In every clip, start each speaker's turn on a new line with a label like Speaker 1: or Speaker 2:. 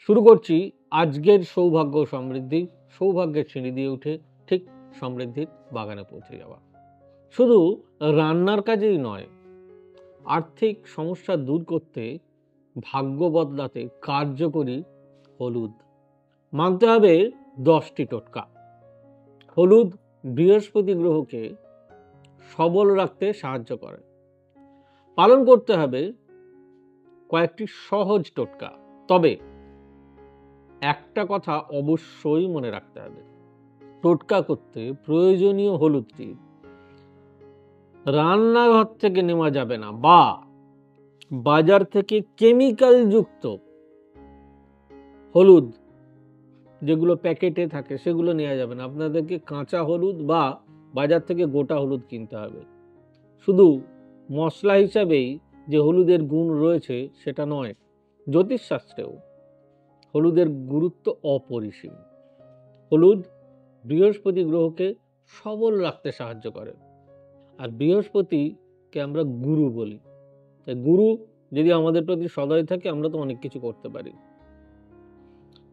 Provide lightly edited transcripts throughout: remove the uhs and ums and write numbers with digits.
Speaker 1: শুরু করছি আজকের সৌভাগ্য সমৃদ্ধি। সৌভাগ্যের সিঁড়ি দিয়ে উঠে ঠিক সমৃদ্ধির বাগানে পৌঁছে যাওয়া। শুধু রান্নার কাজেই নয়, আর্থিক সমস্যা দূর করতে, ভাগ্য বদলাতে কার্যকরী হলুদ। মানতে হবে 10টি টোটকা। হলুদ বৃহস্পতি গ্রহকে সবল রাখতে সাহায্য করে। পালন করতে হবে কয়েকটি সহজ টোটকা। তবে একটা কথা অবশ্যই মনে রাখতে হবে, টোটকা করতে প্রয়োজনীয় হলুদটি রান্নাঘর থেকে নেওয়া যাবে না, বা বাজার থেকে কেমিক্যাল যুক্ত হলুদ যেগুলো প্যাকেটে থাকে সেগুলো নেওয়া যাবে না। আপনাদেরকে কাঁচা হলুদ বা বাজার থেকে গোটা হলুদ কিনতে হবে। শুধু মশলা হিসাবেই যে হলুদের গুণ রয়েছে সেটা নয়, জ্যোতিষশাস্ত্রেও হলুদের গুরুত্ব অপরিসীম। হলুদ বৃহস্পতি গ্রহকে সবল রাখতে সাহায্য করে, আর বৃহস্পতিকে আমরা গুরু বলি। তাই গুরু যদি আমাদের প্রতি সদয় থাকে, আমরা তো অনেক কিছু করতে পারি।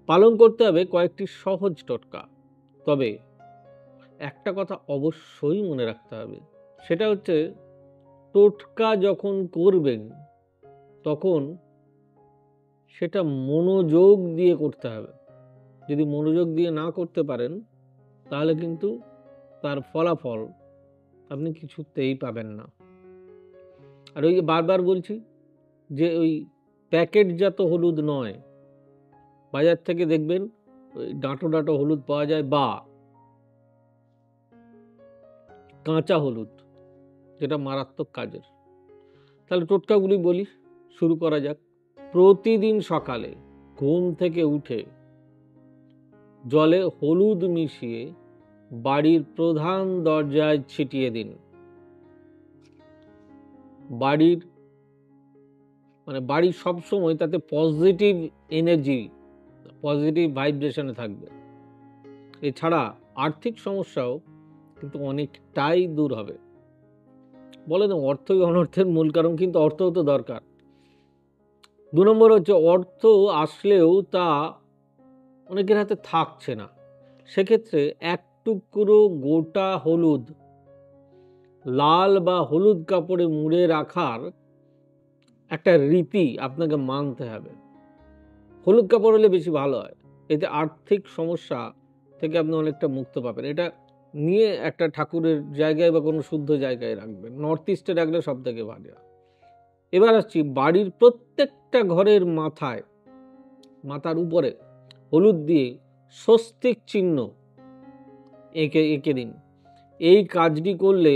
Speaker 1: পালন করতে হবে কয়েকটি সহজ টোটকা। তবে একটা কথা অবশ্যই মনে রাখতে হবে, সেটা হচ্ছে টোটকা যখন করবেন তখন সেটা মনোযোগ দিয়ে করতে হবে। যদি মনোযোগ দিয়ে না করতে পারেন তাহলে কিন্তু তার ফলাফল আপনি কিছুতেই পাবেন না। আর ওই যে বারবার বলছি যে ওই প্যাকেটজাত হলুদ নয়, বাজার থেকে দেখবেন ওই ডাঁটো ডাঁটো হলুদ পাওয়া যায়, বা কাঁচা হলুদ, যেটা মারাত্মক কাজের। তাহলে টোটকাগুলি বলি, শুরু করা যাক। প্রতিদিন সকালে ঘুম থেকে উঠে জলে হলুদ মিশিয়ে বাড়ির প্রধান দরজায় ছিটিয়ে দিন। বাড়ির সবসময় তাতে পজিটিভ এনার্জি, পজিটিভ ভাইব্রেশনে থাকবে। এছাড়া আর্থিক সমস্যাও কিন্তু অনেকটাই দূর হবে। বলে না, অর্থই অনর্থের মূল কারণ, কিন্তু অর্থও তো দরকার। 2 নম্বর হচ্ছে, অর্থ আসলেও তা অনেকের হাতে থাকছে না। সেক্ষেত্রে এক টুকরো গোটা হলুদ লাল বা হলুদ কাপড়ে মুড়ে রাখার একটা রীতি আপনাকে মানতে হবে। হলুদ কাপড় হলে বেশি ভালো হয়, এতে আর্থিক সমস্যা থেকে আপনি অনেকটা মুক্ত পাবেন। এটা নিয়ে একটা ঠাকুরের জায়গায় বা কোনো শুদ্ধ জায়গায় রাখবেন। নর্থ ইস্টে রাখলে সব থেকে ভালো। এবার আসছি, বাড়ির প্রত্যেকটা ঘরের মাথার উপরে হলুদ দিয়ে স্বস্তিক চিহ্ন এঁকে দিন। এই কাজটি করলে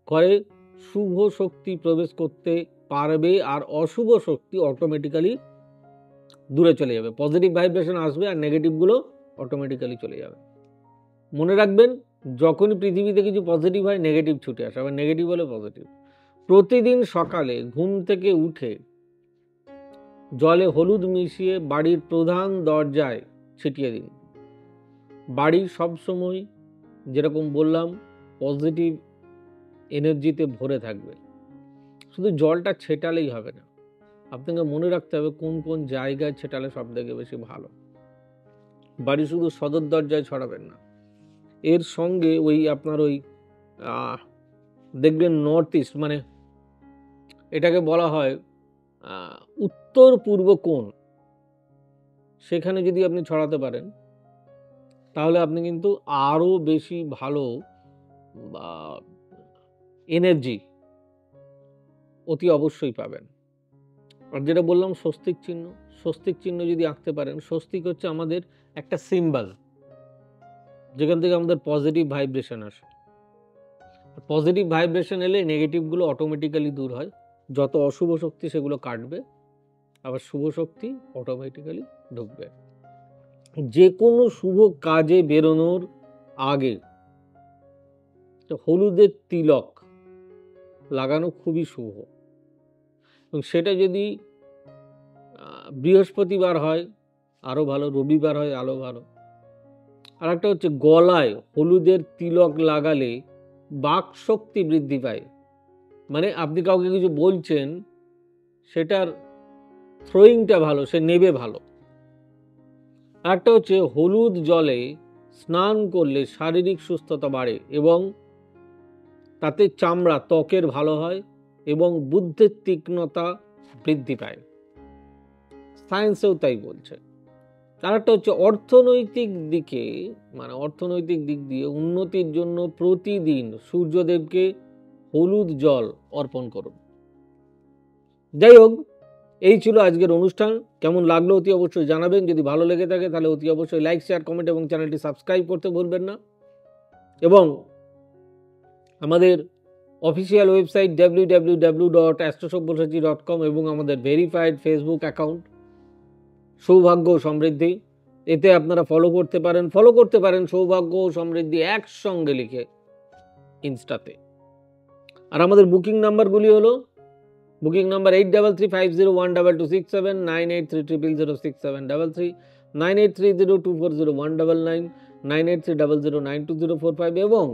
Speaker 1: ঘরে শুভ শক্তি প্রবেশ করতে পারবে, আর অশুভ শক্তি অটোমেটিক্যালি দূরে চলে যাবে। পজিটিভ ভাইব্রেশন আসবে আর নেগেটিভগুলো অটোমেটিক্যালি চলে যাবে। মনে রাখবেন, যখনই পৃথিবীতে কিছু পজিটিভ হয়, নেগেটিভ ছুটে আসে, আবার নেগেটিভ হলে পজিটিভ। প্রতিদিন সকালে ঘুম থেকে উঠে জলে হলুদ মিশিয়ে বাড়ির প্রধান দরজায় ছিটিয়ে দিন। বাড়ি সবসময়, যেরকম বললাম, পজিটিভ এনার্জিতে ভরে থাকবে। শুধু জলটা ছেটালেই হবে না, আপনাকে মনে রাখতে হবে কোন কোন জায়গায় ছেটালে সব থেকে বেশি ভালো। বাড়ি শুধু সদর দরজায় ছড়াবেন না, এর সঙ্গে ওই আপনার ওই দেখবেন নর্থ ইস্ট, মানে এটাকে বলা হয় উত্তর পূর্ব কোণ, সেখানে যদি আপনি ছড়াতে পারেন তাহলে আপনি কিন্তু আরো বেশি ভালো এনার্জি অতি অবশ্যই পাবেন। আর যেটা বললাম, স্বস্তিক চিহ্ন যদি আঁকতে পারেন, স্বস্তিক হচ্ছে আমাদের একটা সিম্বল, যেখান থেকে আমাদের পজিটিভ ভাইব্রেশন আসে। পজিটিভ ভাইব্রেশন এলে নেগেটিভগুলো অটোমেটিক্যালি দূর হয়। যত অশুভ শক্তি সেগুলো কাটবে, আবার শুভ শক্তি অটোমেটিক্যালি ঢুকবে। যে কোনো শুভ কাজে বেরোনোর আগে হলুদের তিলক লাগানো খুবই শুভ, এবং সেটা যদি বৃহস্পতিবার হয় আরো ভালো, রবিবার হয় আরো ভালো। আর একটা হচ্ছে, গলায় হলুদের তিলক লাগালে বাক শক্তি বৃদ্ধি পায়। মানে আপনি কাউকে কিছু বলছেন, সেটার থ্রোয়িংটা ভালো, সে নেবে ভালো। একটা হচ্ছে হলুদ জলে স্নান করলে শারীরিক সুস্থতা বাড়ে এবং তাতে চামড়া ত্বকের ভালো হয় এবং বুদ্ধির তীক্ষ্ণতা বৃদ্ধি পায়, সায়েন্সেও তাই বলছে। আরেকটা হচ্ছে অর্থনৈতিক দিক দিয়ে উন্নতির জন্য প্রতিদিন সূর্যদেবকে হলুদ জল অর্পণ করুন। যাই হোক, এই ছিল আজকের অনুষ্ঠান। কেমন লাগলো অতি অবশ্যই জানাবেন। যদি ভালো লেগে থাকে তাহলে অতি অবশ্যই লাইক, শেয়ার, কমেন্ট এবং চ্যানেলটি সাবস্ক্রাইব করতে ভুলবেন না। এবং আমাদের অফিসিয়াল ওয়েবসাইট www.astrosavyebsachi.com এবং আমাদের ভেরিফাইড ফেসবুক অ্যাকাউন্ট সৌভাগ্য ও সমৃদ্ধি, এতে আপনারা ফলো করতে পারেন সৌভাগ্য ও সমৃদ্ধি একসঙ্গে লিখে ইনস্টাতে। আর আমাদের বুকিং নাম্বারগুলি হলো বুকিং নাম্বার 8335012267, 9830006733, 9830240199, 9830092045 এবং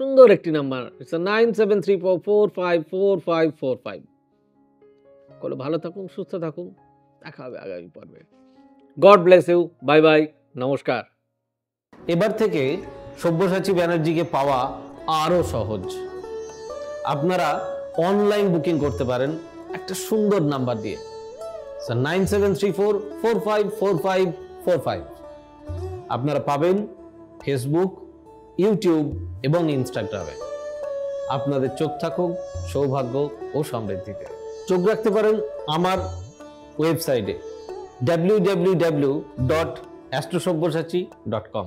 Speaker 1: সুন্দর একটি নাম্বার 9734454545। ভালো থাকুন, সুস্থ থাকুন, দেখা হবে আগামী পর্বে। God bless you, bye bye, নমস্কার। এবার থেকে সব্যসাচী ব্যানার্জিকে পাওয়া আরও সহজ। আপনারা অনলাইন বুকিং করতে পারেন একটা সুন্দর নাম্বার দিয়ে 9734454545। আপনারা পাবেন ফেসবুক, ইউটিউব এবং ইনস্টাগ্রামে। আপনাদের চোখ থাকুক সৌভাগ্য ও সমৃদ্ধিতে। চোখ রাখতে পারেন আমার ওয়েবসাইটে www.astrosavyebsachi.com।